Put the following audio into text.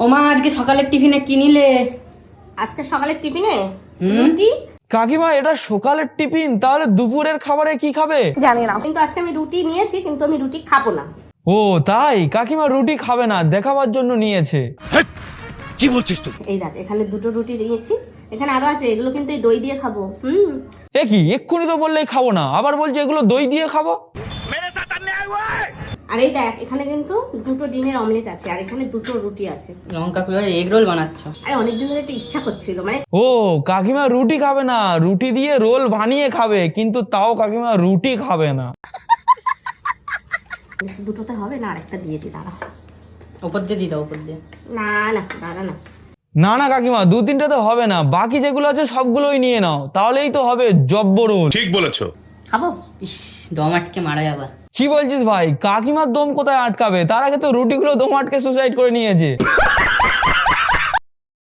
ওমা আজকে সকালের টিফিনে কি নিলে? আজকে সকালের টিফিনে রুটি। কাকিমা এটা সকালের টিফিন, তাহলে দুপুরের খাবারে কি খাবে? জানি না, কিন্তু আজকে আমি রুটি নিয়েছি, কিন্তু আমি রুটি খাবো না। ও তাই, কাকিমা রুটি খাবে না, দেখাবার জন্য নিয়েছে। কি বলছিস তুই? এই দেখ, এখানে দুটো রুটি দিয়েছি, এখানে আরো আছে, এগুলো কিন্তু এই দই দিয়ে খাবো। এ কি, এক্ষুনি তো বললেই খাবো না, আবার বলছে এগুলো দই দিয়ে খাবো। আর এই দেখ, এখানে কিন্তু দুটো ডিমের অমলেট আছে, আর এখানে দুটো রুটি আছে। লঙ্কা কুড়ি এগ রোল বানাচ্ছ? আরে অনেকদিন ধরে একটা ইচ্ছা করছিল, মানে ও কাকিমা রুটি খাবে না, রুটি দিয়ে রোল বানিয়ে খাবে, কিন্তু তাও কাকিমা রুটি খাবে না। দুটোতে হবে না, আরেকটা দিয়ে দি, দাঁড়া। ওপর দিয়ে দিই দাও, ওপর দিয়ে। না না, দাঁড়া না। না না কাকিমা, দু তিনটে তো হবে না, বাকি যেগুলো আছে সবগুলোই নিয়ে নাও, তাহলেই তো হবে জব্ব রোল। ঠিক বলেছো। খাবো? ইস, দম আটকে মারা যাবা। কি বলছিস ভাই, কাকিমার দম কোথায় আটকাবে? তার আগে তো রুটিগুলো দম আটকে সুসাইড করে নিয়েছে।